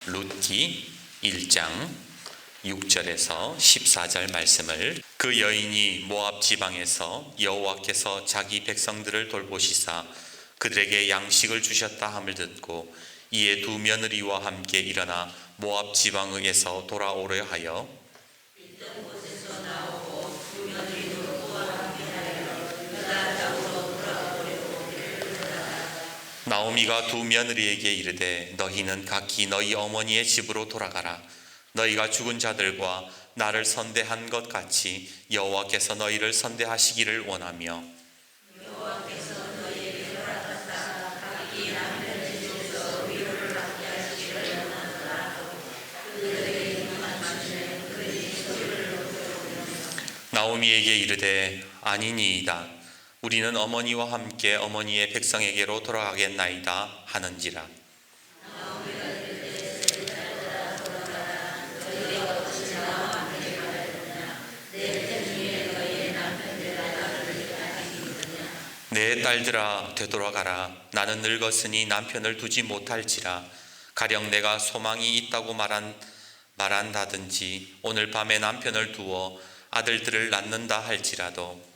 룻기 1장 6절에서 14절 말씀을 그 여인이 모압 지방에서 여호와께서 자기 백성들을 돌보시사 그들에게 양식을 주셨다 함을 듣고 이에 두 며느리와 함께 일어나 모압 지방에서 돌아오려 하여 나오미가 두 며느리에게 이르되 너희는 각기 너희 어머니의 집으로 돌아가라. 너희가 죽은 자들과 나를 선대한 것 같이 여호와께서 너희를 선대하시기를 원하며 나오미에게 이르되 아니니이다. 우리는 어머니와 함께 어머니의 백성에게로 돌아가겠나이다 하는지라. 내 딸들아 되돌아가라. 나는 늙었으니 남편을 두지 못할지라. 가령 내가 소망이 있다고 말한다든지 오늘 밤에 남편을 두어 아들들을 낳는다 할지라도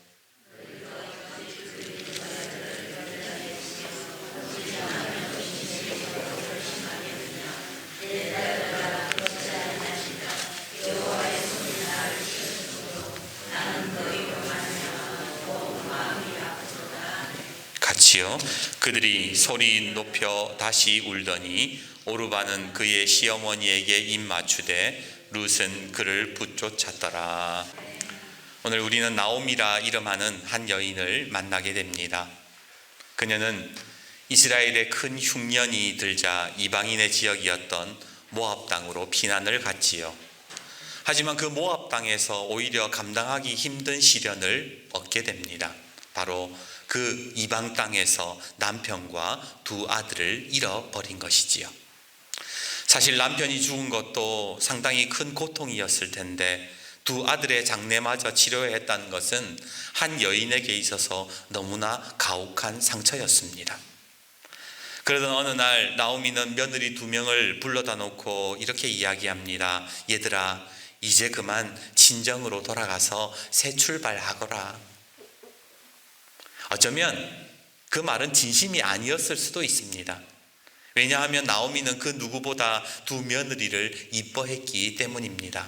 같이요. 그들이 소리 높여 다시 울더니 오르바는 그의 시어머니에게 입 맞추되 룻은 그를 붙쫓았더라. 오늘 우리는 나오미라 이름하는 한 여인을 만나게 됩니다. 그녀는 이스라엘의 큰 흉년이 들자 이방인의 지역이었던 모압 땅으로 피난을 갔지요. 하지만 그 모압 땅에서 오히려 감당하기 힘든 시련을 얻게 됩니다. 바로 그 이방 땅에서 남편과 두 아들을 잃어버린 것이지요. 사실 남편이 죽은 것도 상당히 큰 고통이었을 텐데 두 아들의 장례마저 치러야 했다는 것은 한 여인에게 있어서 너무나 가혹한 상처였습니다. 그러던 어느 날 나오미는 며느리 두 명을 불러다 놓고 이렇게 이야기합니다. 얘들아, 이제 그만 친정으로 돌아가서 새 출발하거라. 어쩌면 그 말은 진심이 아니었을 수도 있습니다. 왜냐하면 나오미는 그 누구보다 두 며느리를 이뻐했기 때문입니다.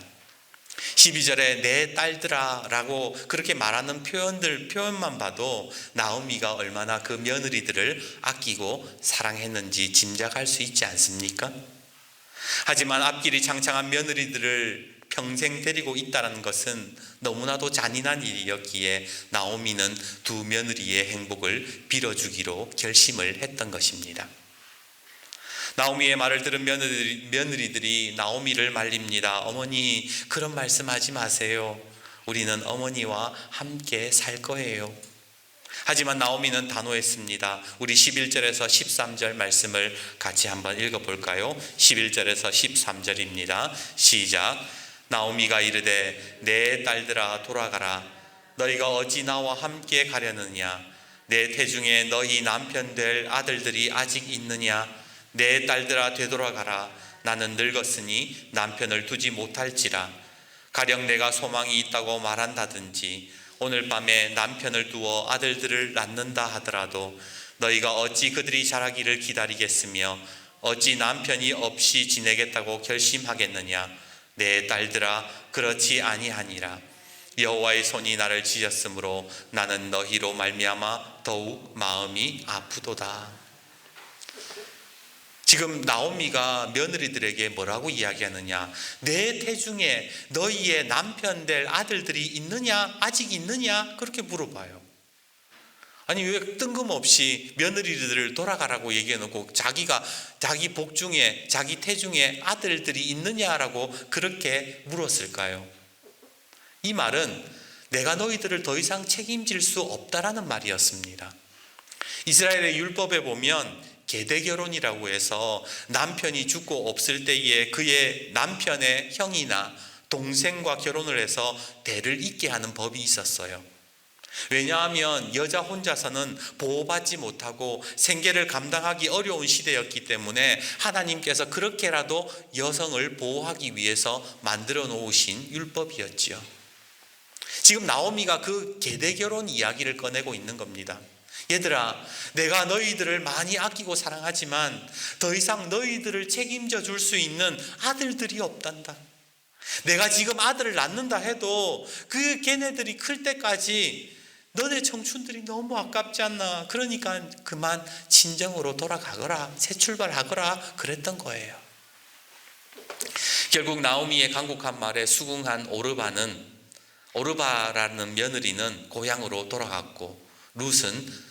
12절에 내 딸들아 라고 그렇게 말하는 표현만 봐도 나오미가 얼마나 그 며느리들을 아끼고 사랑했는지 짐작할 수 있지 않습니까? 하지만 앞길이 창창한 며느리들을 평생 데리고 있다는 것은 너무나도 잔인한 일이었기에 나오미는 두 며느리의 행복을 빌어주기로 결심을 했던 것입니다. 나오미의 말을 들은 며느리들이 나오미를 말립니다. 어머니, 그런 말씀하지 마세요. 우리는 어머니와 함께 살 거예요. 하지만 나오미는 단호했습니다. 우리 11절에서 13절 말씀을 같이 한번 읽어볼까요? 11절에서 13절입니다. 시작. 나오미가 이르되 내 딸들아 돌아가라. 너희가 어찌 나와 함께 가려느냐? 내 태중에 너희 남편 될 아들들이 아직 있느냐? 내 딸들아 되돌아가라. 나는 늙었으니 남편을 두지 못할지라. 가령 내가 소망이 있다고 말한다든지 오늘 밤에 남편을 두어 아들들을 낳는다 하더라도 너희가 어찌 그들이 자라기를 기다리겠으며 어찌 남편이 없이 지내겠다고 결심하겠느냐? 내 딸들아 그렇지 아니하니라. 여호와의 손이 나를 지었으므로 나는 너희로 말미암아 더욱 마음이 아프도다. 지금 나오미가 며느리들에게 뭐라고 이야기하느냐? 내 태중에 너희의 남편 될 아들들이 있느냐? 아직 있느냐? 그렇게 물어봐요. 아니 왜 뜬금없이 며느리들을 돌아가라고 얘기해놓고 자기 복중에 자기 태중에 아들들이 있느냐라고 그렇게 물었을까요? 이 말은 내가 너희들을 더 이상 책임질 수 없다라는 말이었습니다. 이스라엘의 율법에 보면 계대결혼이라고 해서 남편이 죽고 없을 때에 그의 남편의 형이나 동생과 결혼을 해서 대를 잇게 하는 법이 있었어요. 왜냐하면 여자 혼자서는 보호받지 못하고 생계를 감당하기 어려운 시대였기 때문에 하나님께서 그렇게라도 여성을 보호하기 위해서 만들어 놓으신 율법이었지요. 지금 나오미가 그 계대 결혼 이야기를 꺼내고 있는 겁니다. 얘들아, 내가 너희들을 많이 아끼고 사랑하지만 더 이상 너희들을 책임져 줄 수 있는 아들들이 없단다. 내가 지금 아들을 낳는다 해도 그 걔네들이 클 때까지 너네 청춘들이 너무 아깝지 않나. 그러니까 그만 친정으로 돌아가거라, 새 출발하거라 그랬던 거예요. 결국 나오미의 간곡한 말에 수긍한 오르바라는 며느리는 고향으로 돌아갔고 룻은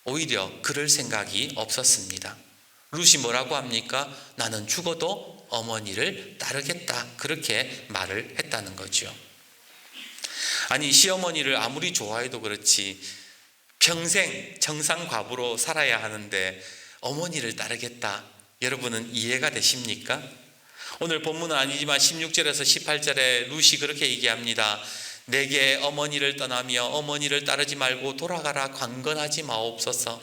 오히려 그럴 생각이 없었습니다. 룻이 뭐라고 합니까? 나는 죽어도 어머니를 따르겠다. 그렇게 말을 했다는 거죠. 아니, 시어머니를 아무리 좋아해도 그렇지 평생 정상과부로 살아야 하는데 어머니를 따르겠다. 여러분은 이해가 되십니까? 오늘 본문은 아니지만 16절에서 18절에 룻이 그렇게 얘기합니다. 내게 어머니를 떠나며 어머니를 따르지 말고 돌아가라. 강건하지 마옵소서.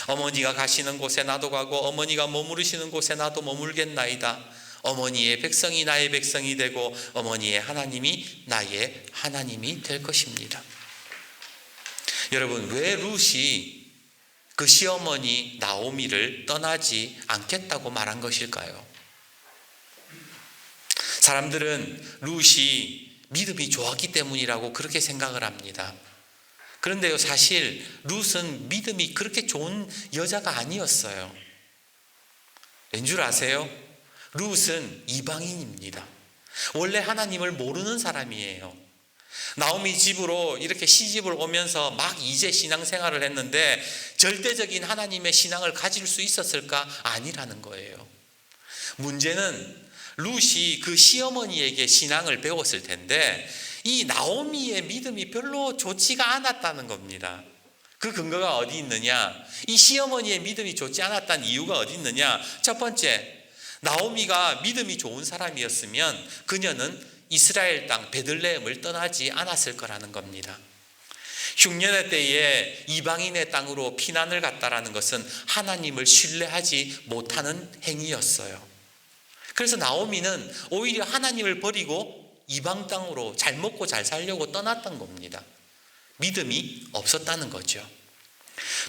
어머니가 가시는 곳에 나도 가고 어머니가 머무르시는 곳에 나도 머물겠나이다. 어머니의 백성이 나의 백성이 되고 어머니의 하나님이 나의 하나님이 될 것입니다. 여러분, 왜 룻이 그 시어머니 나오미를 떠나지 않겠다고 말한 것일까요? 사람들은 룻이 믿음이 좋았기 때문이라고 그렇게 생각을 합니다. 그런데요, 사실 룻은 믿음이 그렇게 좋은 여자가 아니었어요. 왠 줄 아세요? 룻은 이방인입니다. 원래 하나님을 모르는 사람이에요. 나오미 집으로 이렇게 시집을 오면서 막 이제 신앙생활을 했는데 절대적인 하나님의 신앙을 가질 수 있었을까? 아니라는 거예요. 문제는 룻이 그 시어머니에게 신앙을 배웠을 텐데 이 나오미의 믿음이 별로 좋지가 않았다는 겁니다. 그 근거가 어디 있느냐? 이 시어머니의 믿음이 좋지 않았다는 이유가 어디 있느냐? 첫 번째, 나오미가 믿음이 좋은 사람이었으면 그녀는 이스라엘 땅 베들레헴을 떠나지 않았을 거라는 겁니다. 흉년의 때에 이방인의 땅으로 피난을 갔다라는 것은 하나님을 신뢰하지 못하는 행위였어요. 그래서 나오미는 오히려 하나님을 버리고 이방 땅으로 잘 먹고 잘 살려고 떠났던 겁니다. 믿음이 없었다는 거죠.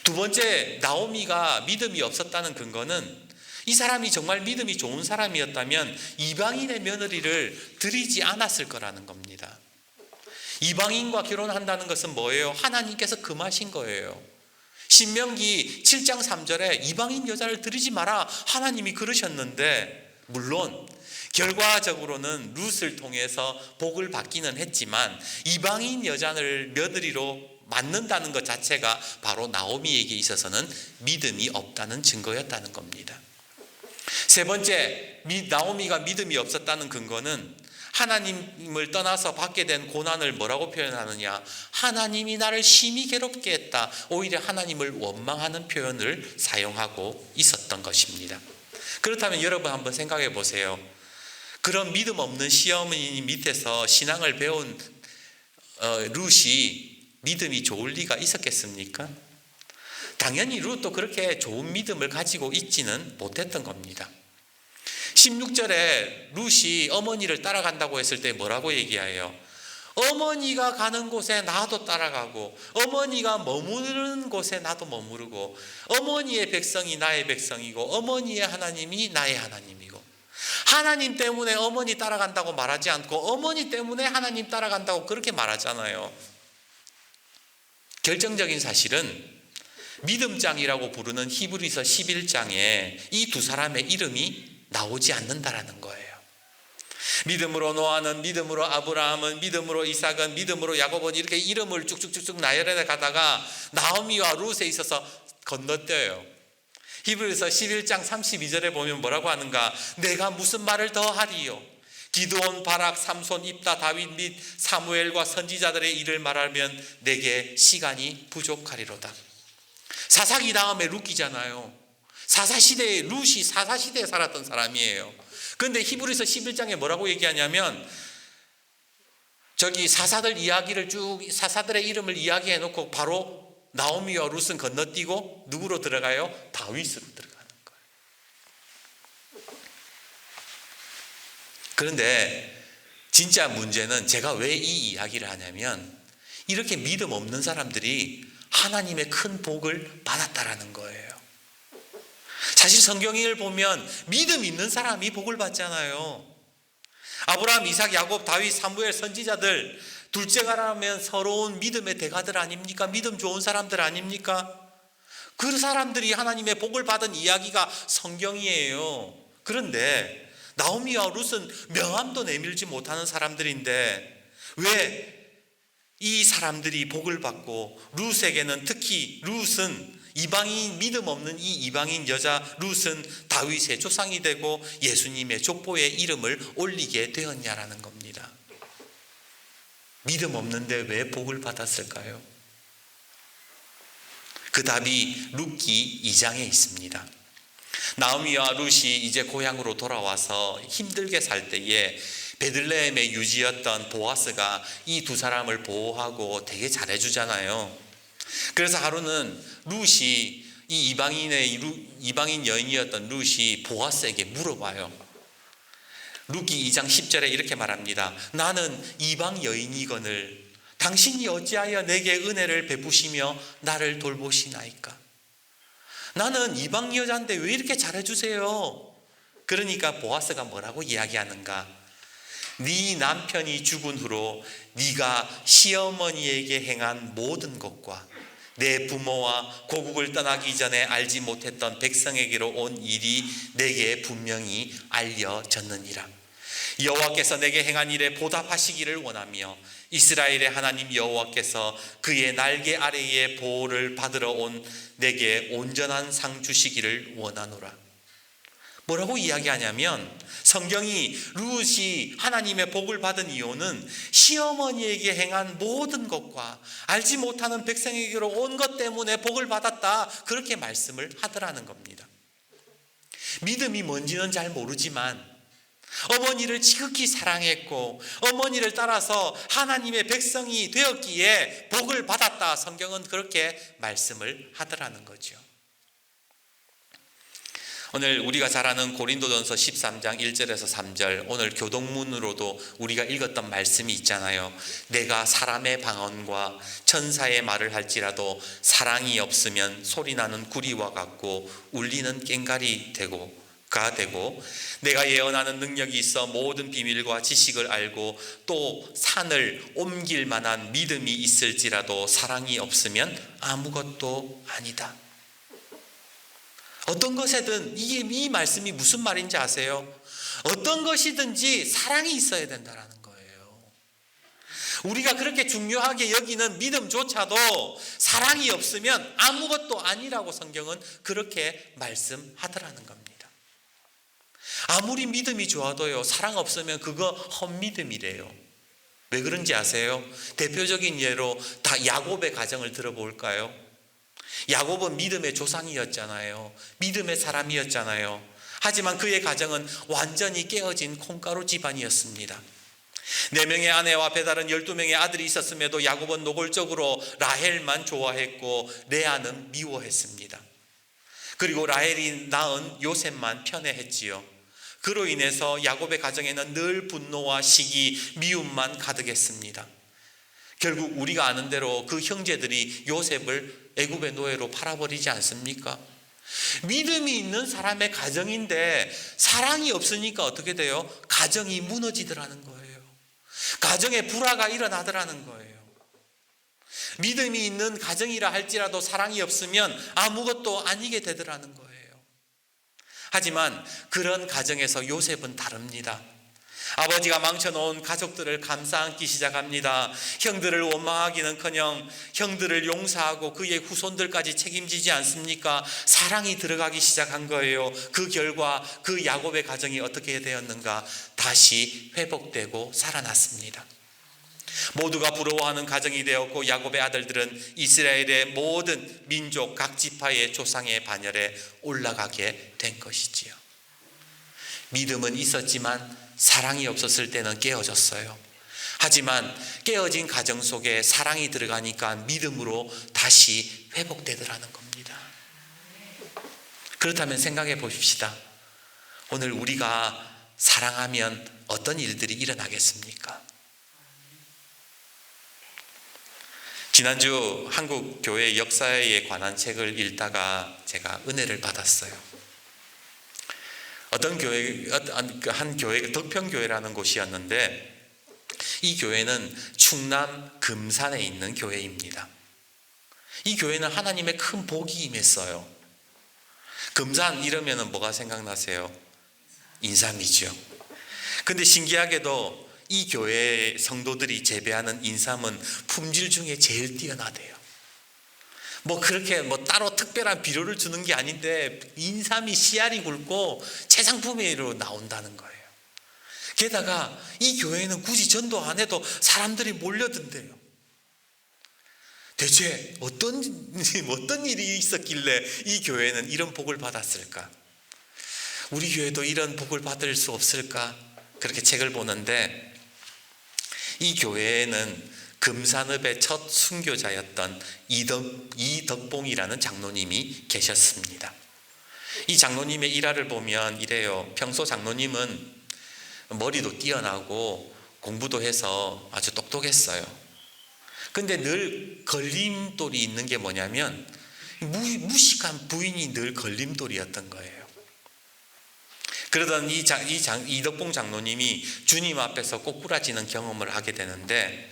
두 번째, 나오미가 믿음이 없었다는 근거는 이 사람이 정말 믿음이 좋은 사람이었다면 이방인의 며느리를 들이지 않았을 거라는 겁니다. 이방인과 결혼한다는 것은 뭐예요? 하나님께서 금하신 거예요. 신명기 7장 3절에 이방인 여자를 들이지 마라 하나님이 그러셨는데, 물론 결과적으로는 룻을 통해서 복을 받기는 했지만 이방인 여자를 며느리로 맞는다는 것 자체가 바로 나오미에게 있어서는 믿음이 없다는 증거였다는 겁니다. 세 번째, 나오미가 믿음이 없었다는 근거는 하나님을 떠나서 받게 된 고난을 뭐라고 표현하느냐? 하나님이 나를 심히 괴롭게 했다. 오히려 하나님을 원망하는 표현을 사용하고 있었던 것입니다. 그렇다면 여러분 한번 생각해 보세요. 그런 믿음 없는 시어머니 밑에서 신앙을 배운 룻이 믿음이 좋을 리가 있었겠습니까? 당연히 룻도 그렇게 좋은 믿음을 가지고 있지는 못했던 겁니다. 16절에 룻이 어머니를 따라간다고 했을 때 뭐라고 얘기해요? 어머니가 가는 곳에 나도 따라가고 어머니가 머무르는 곳에 나도 머무르고 어머니의 백성이 나의 백성이고 어머니의 하나님이 나의 하나님이고, 하나님 때문에 어머니 따라간다고 말하지 않고 어머니 때문에 하나님 따라간다고 그렇게 말하잖아요. 결정적인 사실은 믿음장이라고 부르는 히브리서 11장에 이 두 사람의 이름이 나오지 않는다라는 거예요. 믿음으로 노아는, 믿음으로 아브라함은, 믿음으로 이삭은, 믿음으로 야곱은, 이렇게 이름을 쭉쭉쭉쭉 나열해 가다가 나오미와 룻에 있어서 건너뛰어요. 히브리서 11장 32절에 보면 뭐라고 하는가? 내가 무슨 말을 더 하리요? 기드온, 바락, 삼손, 입다, 다윗 및 사무엘과 선지자들의 일을 말하면 내게 시간이 부족하리로다. 사사기 다음에 룻기잖아요. 사사시대에, 룻이 사사시대에 살았던 사람이에요. 그런데 히브리서 11장에 뭐라고 얘기하냐면 저기 사사들 이야기를 쭉 사사들의 이름을 이야기해 놓고 바로 나오미와 룻은 건너뛰고 누구로 들어가요? 다윗으로 들어가는 거예요. 그런데 진짜 문제는 제가 왜 이 이야기를 하냐면 이렇게 믿음 없는 사람들이 하나님의 큰 복을 받았다라는 거예요. 사실 성경을 보면 믿음 있는 사람이 복을 받잖아요. 아브라함, 이삭, 야곱, 다윗, 사무엘 선지자들 둘째가라면 서러운 믿음의 대가들 아닙니까? 믿음 좋은 사람들 아닙니까? 그 사람들이 하나님의 복을 받은 이야기가 성경이에요. 그런데 나오미와 룻은 명함도 내밀지 못하는 사람들인데 왜 이 사람들이 복을 받고 룻에게는 특히 룻은 이방인 믿음 없는 이 이방인 여자 룻은 다윗의 조상이 되고 예수님의 족보에 이름을 올리게 되었냐라는 겁니다. 믿음 없는데 왜 복을 받았을까요? 그 답이 룻기 2장에 있습니다. 나오미와 룻이 이제 고향으로 돌아와서 힘들게 살 때에 베들레헴의 유지였던 보아스가 이 두 사람을 보호하고 되게 잘해주잖아요. 그래서 하루는 룻이 이 이방인 여인이었던 룻이 보아스에게 물어봐요. 룻기 2장 10절에 이렇게 말합니다. 나는 이방 여인이거늘 당신이 어찌하여 내게 은혜를 베푸시며 나를 돌보시나이까? 나는 이방 여자인데 왜 이렇게 잘해주세요? 그러니까 보아스가 뭐라고 이야기하는가? 네 남편이 죽은 후로 네가 시어머니에게 행한 모든 것과 내 부모와 고국을 떠나기 전에 알지 못했던 백성에게로 온 일이 내게 분명히 알려졌느니라. 여호와께서 내게 행한 일에 보답하시기를 원하며 이스라엘의 하나님 여호와께서 그의 날개 아래에 보호를 받으러 온 내게 온전한 상 주시기를 원하노라. 뭐라고 이야기하냐면 성경이 룻이 하나님의 복을 받은 이유는 시어머니에게 행한 모든 것과 알지 못하는 백성에게로 온 것 때문에 복을 받았다, 그렇게 말씀을 하더라는 겁니다. 믿음이 뭔지는 잘 모르지만 어머니를 지극히 사랑했고 어머니를 따라서 하나님의 백성이 되었기에 복을 받았다, 성경은 그렇게 말씀을 하더라는 거죠. 오늘 우리가 잘 아는 고린도전서 13장 1절에서 3절, 오늘 교동문으로도 우리가 읽었던 말씀이 있잖아요. 내가 사람의 방언과 천사의 말을 할지라도 사랑이 없으면 소리나는 구리와 같고 울리는 꽹과리 되고 내가 예언하는 능력이 있어 모든 비밀과 지식을 알고 또 산을 옮길 만한 믿음이 있을지라도 사랑이 없으면 아무것도 아니다. 어떤 것에든 이 말씀이 무슨 말인지 아세요? 어떤 것이든지 사랑이 있어야 된다는 거예요. 우리가 그렇게 중요하게 여기는 믿음조차도 사랑이 없으면 아무것도 아니라고 성경은 그렇게 말씀하더라는 겁니다. 아무리 믿음이 좋아도요, 사랑 없으면 그거 헛믿음이래요. 왜 그런지 아세요? 대표적인 예로 다 야곱의 가정을 들어볼까요? 야곱은 믿음의 조상이었잖아요. 믿음의 사람이었잖아요. 하지만 그의 가정은 완전히 깨어진 콩가루 집안이었습니다. 4명의 아내와 배다른 12명의 아들이 있었음에도 야곱은 노골적으로 라헬만 좋아했고 레아는 미워했습니다. 그리고 라헬이 낳은 요셉만 편애했지요. 그로 인해서 야곱의 가정에는 늘 분노와 시기, 미움만 가득했습니다. 결국 우리가 아는 대로 그 형제들이 요셉을 애굽의 노예로 팔아버리지 않습니까? 믿음이 있는 사람의 가정인데 사랑이 없으니까 어떻게 돼요? 가정이 무너지더라는 거예요. 가정에 불화가 일어나더라는 거예요. 믿음이 있는 가정이라 할지라도 사랑이 없으면 아무것도 아니게 되더라는 거예요. 하지만 그런 가정에서 요셉은 다릅니다. 아버지가 망쳐놓은 가족들을 감싸안기 시작합니다. 형들을 원망하기는커녕 형들을 용서하고 그의 후손들까지 책임지지 않습니까? 사랑이 들어가기 시작한 거예요. 그 결과 그 야곱의 가정이 어떻게 되었는가? 다시 회복되고 살아났습니다. 모두가 부러워하는 가정이 되었고 야곱의 아들들은 이스라엘의 모든 민족 각 지파의 조상의 반열에 올라가게 된 것이지요. 믿음은 있었지만 사랑이 없었을 때는 깨어졌어요. 하지만 깨어진 가정 속에 사랑이 들어가니까 믿음으로 다시 회복되더라는 겁니다. 그렇다면 생각해 보십시다. 오늘 우리가 사랑하면 어떤 일들이 일어나겠습니까? 지난주 한국 교회 역사에 관한 책을 읽다가 제가 은혜를 받았어요. 한 교회, 덕평교회라는 곳이었는데 이 교회는 충남 금산에 있는 교회입니다. 이 교회는 하나님의 큰 복이 임했어요. 금산 이러면 뭐가 생각나세요? 인삼이죠. 근데 신기하게도 이 교회 성도들이 재배하는 인삼은 품질 중에 제일 뛰어나대요. 그렇게 따로 특별한 비료를 주는 게 아닌데 인삼이 씨알이 굵고 최상품으로 나온다는 거예요. 게다가 이 교회는 굳이 전도 안 해도 사람들이 몰려든대요. 대체 어떤 일이 있었길래 이 교회는 이런 복을 받았을까? 우리 교회도 이런 복을 받을 수 없을까? 그렇게 책을 보는데 이 교회에는 금산읍의 첫 순교자였던 이덕봉이라는 장로님이 계셨습니다. 이 장로님의 일화를 보면 이래요. 평소 장로님은 머리도 뛰어나고 공부도 해서 아주 똑똑했어요. 근데 늘 걸림돌이 있는 게 뭐냐면 무식한 부인이 늘 걸림돌이었던 거예요. 그러던 이덕봉 장로님이 주님 앞에서 꼬꾸라지는 경험을 하게 되는데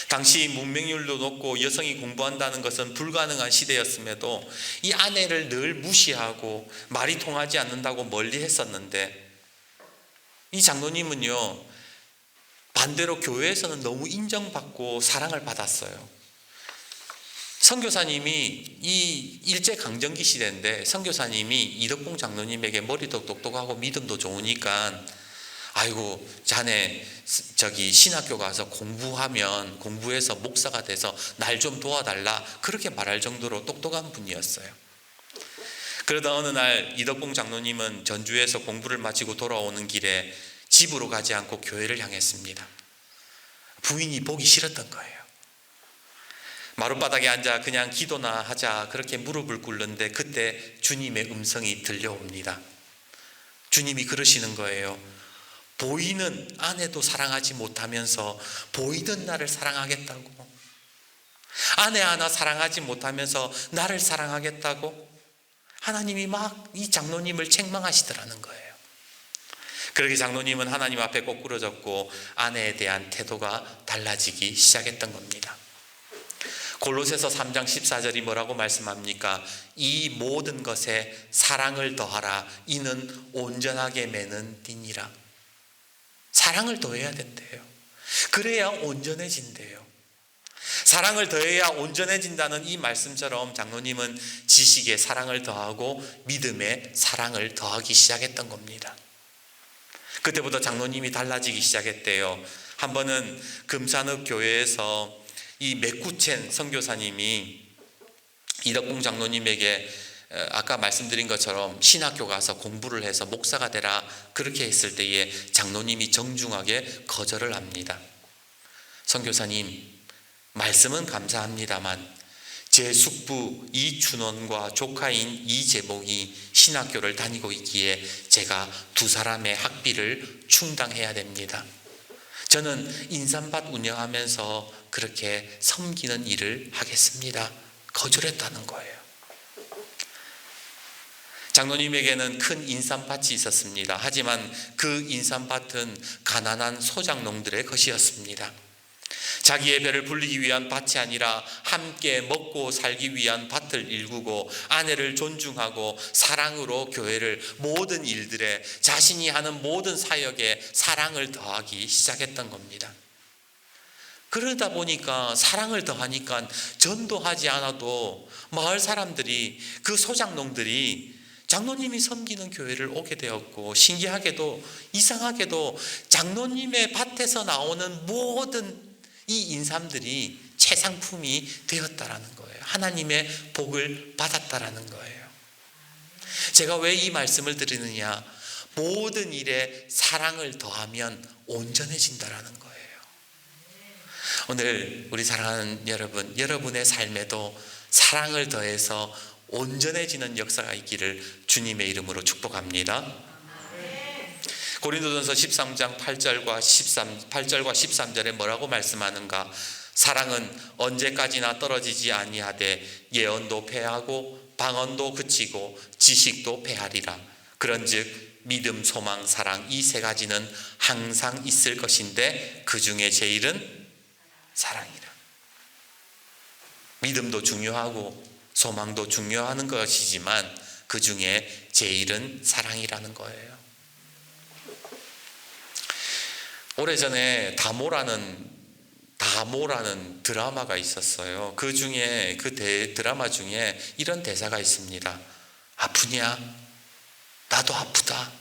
당시 문맹률도 높고 여성이 공부한다는 것은 불가능한 시대였음에도 이 아내를 늘 무시하고 말이 통하지 않는다고 멀리 했었는데 이 장로님은요 반대로 교회에서는 너무 인정받고 사랑을 받았어요. 선교사님이 이 일제강점기 시대인데 선교사님이 이덕봉 장로님에게 머리도 똑똑하고 믿음도 좋으니까 아이고 자네 신학교 가서 공부해서 목사가 돼서 날 좀 도와달라 그렇게 말할 정도로 똑똑한 분이었어요. 그러다 어느 날 이덕봉 장로님은 전주에서 공부를 마치고 돌아오는 길에 집으로 가지 않고 교회를 향했습니다. 부인이 보기 싫었던 거예요. 마룻바닥에 앉아 그냥 기도나 하자 그렇게 무릎을 꿇는데 그때 주님의 음성이 들려옵니다. 주님이 그러시는 거예요. 보이는 아내도 사랑하지 못하면서 보이던 나를 사랑하겠다고? 아내 하나 사랑하지 못하면서 나를 사랑하겠다고? 하나님이 막 이 장로님을 책망하시더라는 거예요. 그렇게 장로님은 하나님 앞에 꼬꾸러졌고 아내에 대한 태도가 달라지기 시작했던 겁니다. 골로새서 3장 14절이 뭐라고 말씀합니까? 이 모든 것에 사랑을 더하라. 이는 온전하게 매는 띠니라. 사랑을 더해야 된대요. 그래야 온전해진대요. 사랑을 더해야 온전해진다는 이 말씀처럼 장로님은 지식에 사랑을 더하고 믿음에 사랑을 더하기 시작했던 겁니다. 그때부터 장로님이 달라지기 시작했대요. 한 번은 금산읍 교회에서 이 맥구첸 선교사님이 이덕봉 장로님에게 아까 말씀드린 것처럼 신학교 가서 공부를 해서 목사가 되라 그렇게 했을 때에 장로님이 정중하게 거절을 합니다. 선교사님, 말씀은 감사합니다만 제 숙부 이춘원과 조카인 이재봉이 신학교를 다니고 있기에 제가 두 사람의 학비를 충당해야 됩니다. 저는 인삼밭 운영하면서 그렇게 섬기는 일을 하겠습니다. 거절했다는 거예요. 장로님에게는 큰 인삼밭이 있었습니다. 하지만 그 인삼밭은 가난한 소장농들의 것이었습니다. 자기의 배를 불리기 위한 밭이 아니라 함께 먹고 살기 위한 밭을 일구고 아내를 존중하고 사랑으로 교회를 모든 일들에 자신이 하는 모든 사역에 사랑을 더하기 시작했던 겁니다. 그러다 보니까 사랑을 더하니까 전도하지 않아도 마을 사람들이 그 소장농들이 장로님이 섬기는 교회를 오게 되었고 신기하게도 이상하게도 장로님의 밭에서 나오는 모든 이 인삼들이 최상품이 되었다라는 거예요. 하나님의 복을 받았다라는 거예요. 제가 왜 이 말씀을 드리느냐? 모든 일에 사랑을 더하면 온전해진다라는 거예요. 오늘 우리 사랑하는 여러분, 여러분의 삶에도 사랑을 더해서 온전해지는 역사가 있기를 주님의 이름으로 축복합니다. 고린도전서 13장 8절과 13절에 뭐라고 말씀하는가? 사랑은 언제까지나 떨어지지 아니하되 예언도 패하고 방언도 그치고 지식도 패하리라. 그런즉 믿음, 소망, 사랑 이 세 가지는 항상 있을 것인데 그 중에 제일은 사랑이라. 믿음도 중요하고 소망도 중요한 것이지만 그 중에 제일은 사랑이라는 거예요. 오래전에 다모라는 드라마가 있었어요. 그 중에 드라마 중에 이런 대사가 있습니다. 아프냐? 나도 아프다.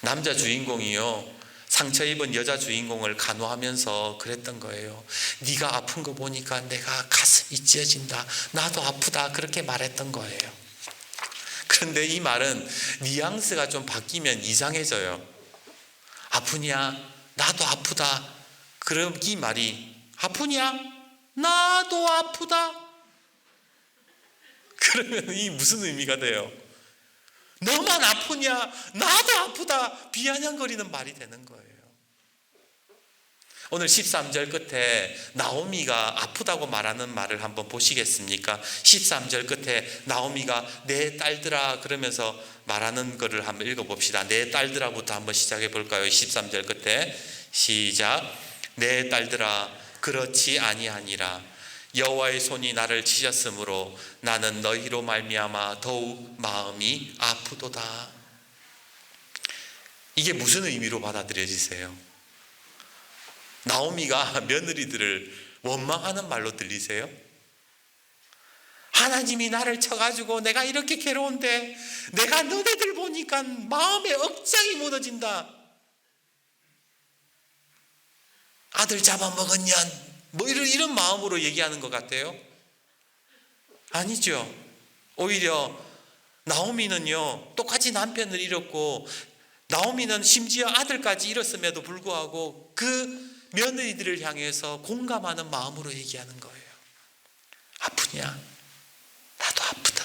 남자 주인공이요, 상처 입은 여자 주인공을 간호하면서 그랬던 거예요. 네가 아픈 거 보니까 내가 가슴이 찢어진다. 나도 아프다. 그렇게 말했던 거예요. 그런데 이 말은 뉘앙스가 좀 바뀌면 이상해져요. 아프냐? 나도 아프다. 그럼 이 말이 아프냐? 나도 아프다. 그러면 이 무슨 의미가 돼요? 너만 아프냐? 나도 아프다. 비아냥거리는 말이 되는 거예요. 오늘 13절 끝에 나오미가 아프다고 말하는 말을 한번 보시겠습니까? 13절 끝에 나오미가 내 딸들아 그러면서 말하는 것을 한번 읽어봅시다. 내 딸들아부터 한번 시작해 볼까요? 13절 끝에 시작. 내 딸들아 그렇지 아니하니라. 여호와의 손이 나를 치셨으므로 나는 너희로 말미암아 더욱 마음이 아프도다. 이게 무슨 의미로 받아들여지세요? 나오미가 며느리들을 원망하는 말로 들리세요? 하나님이 나를 쳐가지고 내가 이렇게 괴로운데 내가 너네들 보니까 마음에 억장이 무너진다. 아들 잡아먹었냐? 뭐 이런 마음으로 얘기하는 것 같아요? 아니죠. 오히려 나오미는요, 똑같이 남편을 잃었고 나오미는 심지어 아들까지 잃었음에도 불구하고 그 며느리들을 향해서 공감하는 마음으로 얘기하는 거예요. 아프냐? 나도 아프다.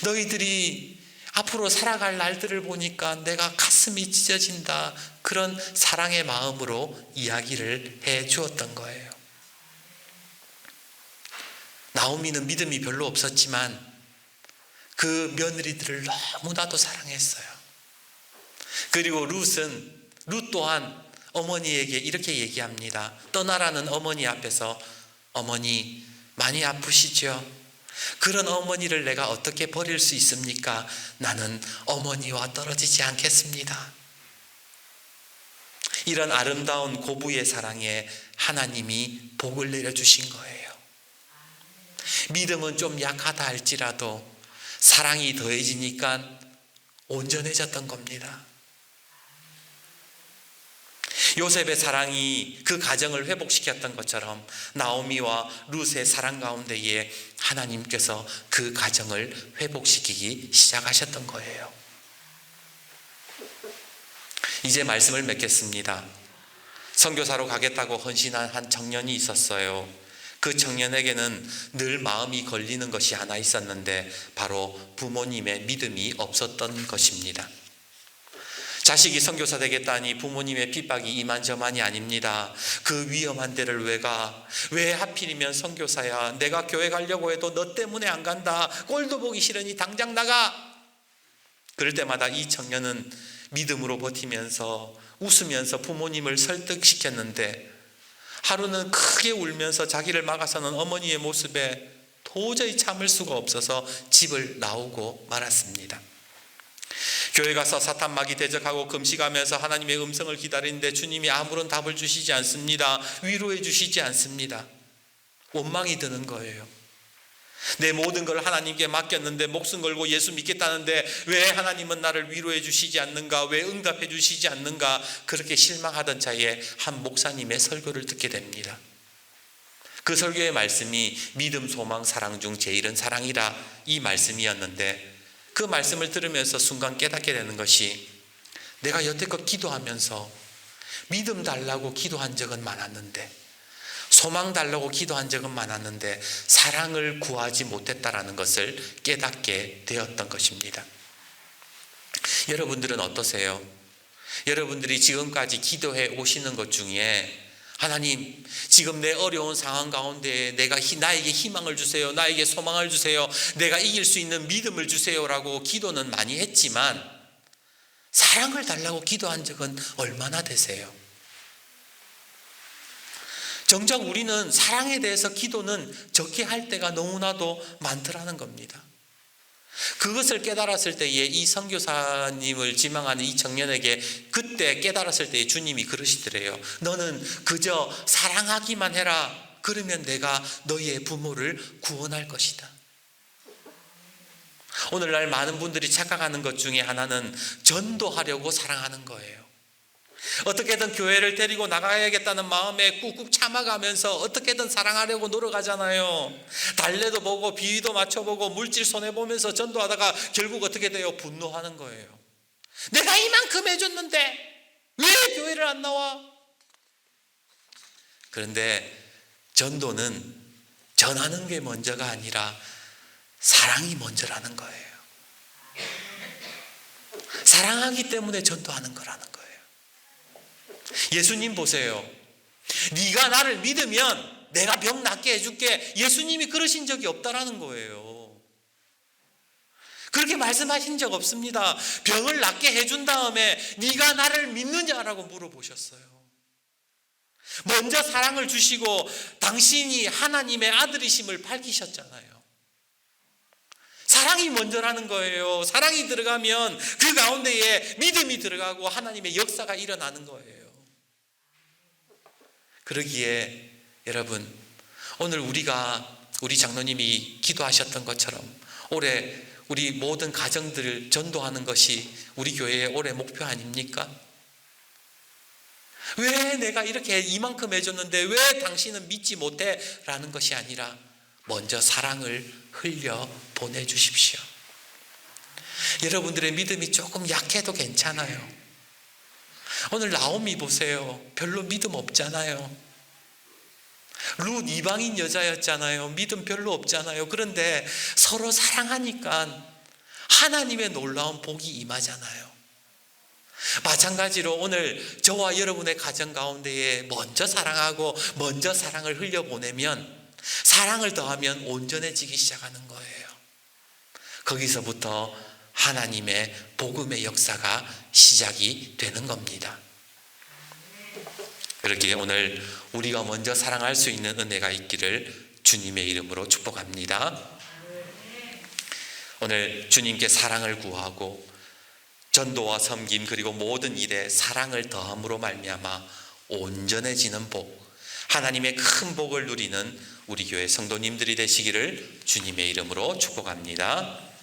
너희들이 앞으로 살아갈 날들을 보니까 내가 가슴이 찢어진다. 그런 사랑의 마음으로 이야기를 해 주었던 거예요. 나오미는 믿음이 별로 없었지만 그 며느리들을 너무나도 사랑했어요. 그리고 룻 또한 어머니에게 이렇게 얘기합니다. 떠나라는 어머니 앞에서 어머니 많이 아프시죠? 그런 어머니를 내가 어떻게 버릴 수 있습니까? 나는 어머니와 떨어지지 않겠습니다. 이런 아름다운 고부의 사랑에 하나님이 복을 내려주신 거예요. 믿음은 좀 약하다 할지라도 사랑이 더해지니까 온전해졌던 겁니다. 요셉의 사랑이 그 가정을 회복시켰던 것처럼 나오미와 룻의 사랑 가운데에 하나님께서 그 가정을 회복시키기 시작하셨던 거예요. 이제 말씀을 맺겠습니다. 선교사로 가겠다고 헌신한 한 청년이 있었어요. 그 청년에게는 늘 마음이 걸리는 것이 하나 있었는데 바로 부모님의 믿음이 없었던 것입니다. 자식이 선교사 되겠다니 부모님의 핍박이 이만저만이 아닙니다. 그 위험한 데를 왜 가? 왜 하필이면 선교사야? 내가 교회 가려고 해도 너 때문에 안 간다. 꼴도 보기 싫으니 당장 나가. 그럴 때마다 이 청년은 믿음으로 버티면서 웃으면서 부모님을 설득시켰는데 하루는 크게 울면서 자기를 막아서는 어머니의 모습에 도저히 참을 수가 없어서 집을 나오고 말았습니다. 교회 가서 사탄마귀 대적하고 금식하면서 하나님의 음성을 기다리는데 주님이 아무런 답을 주시지 않습니다. 위로해 주시지 않습니다. 원망이 드는 거예요. 내 모든 걸 하나님께 맡겼는데 목숨 걸고 예수 믿겠다는데 왜 하나님은 나를 위로해 주시지 않는가? 왜 응답해 주시지 않는가? 그렇게 실망하던 차에 한 목사님의 설교를 듣게 됩니다. 그 설교의 말씀이 믿음, 소망, 사랑 중 제일은 사랑이라 이 말씀이었는데 그 말씀을 들으면서 순간 깨닫게 되는 것이 내가 여태껏 기도하면서 믿음 달라고 기도한 적은 많았는데, 소망 달라고 기도한 적은 많았는데 사랑을 구하지 못했다라는 것을 깨닫게 되었던 것입니다. 여러분들은 어떠세요? 여러분들이 지금까지 기도해 오시는 것 중에 하나님, 지금 내 어려운 상황 가운데 나에게 희망을 주세요, 나에게 소망을 주세요, 내가 이길 수 있는 믿음을 주세요라고 기도는 많이 했지만 사랑을 달라고 기도한 적은 얼마나 되세요? 정작 우리는 사랑에 대해서 기도는 적게 할 때가 너무나도 많더라는 겁니다. 그것을 깨달았을 때에 이 선교사님을 지망하는 이 청년에게 그때 깨달았을 때에 주님이 그러시더래요. 너는 그저 사랑하기만 해라. 그러면 내가 너희의 부모를 구원할 것이다. 오늘날 많은 분들이 착각하는 것 중에 하나는 전도하려고 사랑하는 거예요. 어떻게든 교회를 데리고 나가야겠다는 마음에 꾹꾹 참아가면서 어떻게든 사랑하려고 노력하잖아요. 달래도 보고 비위도 맞춰보고 물질 손해보면서 전도하다가 결국 어떻게 돼요? 분노하는 거예요. 내가 이만큼 해줬는데 왜 교회를 안 나와? 그런데 전도는 전하는 게 먼저가 아니라 사랑이 먼저라는 거예요. 사랑하기 때문에 전도하는 거라는 거예요. 예수님 보세요. 네가 나를 믿으면 내가 병 낫게 해줄게. 예수님이 그러신 적이 없다라는 거예요. 그렇게 말씀하신 적 없습니다. 병을 낫게 해준 다음에 네가 나를 믿느냐라고 물어보셨어요. 먼저 사랑을 주시고 당신이 하나님의 아들이심을 밝히셨잖아요. 사랑이 먼저라는 거예요. 사랑이 들어가면 그 가운데에 믿음이 들어가고 하나님의 역사가 일어나는 거예요. 그러기에 여러분, 오늘 우리 장로님이 기도하셨던 것처럼 올해 우리 모든 가정들을 전도하는 것이 우리 교회의 올해 목표 아닙니까? 왜 내가 이렇게 이만큼 해줬는데 왜 당신은 믿지 못해? 라는 것이 아니라 먼저 사랑을 흘려 보내주십시오. 여러분들의 믿음이 조금 약해도 괜찮아요. 오늘 나오미 보세요. 별로 믿음 없잖아요. 룻 이방인 여자였잖아요. 믿음 별로 없잖아요. 그런데 서로 사랑하니까 하나님의 놀라운 복이 임하잖아요. 마찬가지로 오늘 저와 여러분의 가정 가운데에 먼저 사랑하고 먼저 사랑을 흘려보내면 사랑을 더하면 온전해지기 시작하는 거예요. 거기서부터 하나님의 복음의 역사가 시작이 되는 겁니다. 그렇게 오늘 우리가 먼저 사랑할 수 있는 은혜가 있기를 주님의 이름으로 축복합니다. 오늘 주님께 사랑을 구하고 전도와 섬김 그리고 모든 일에 사랑을 더함으로 말미암아 온전해지는 복, 하나님의 큰 복을 누리는 우리 교회 성도님들이 되시기를 주님의 이름으로 축복합니다.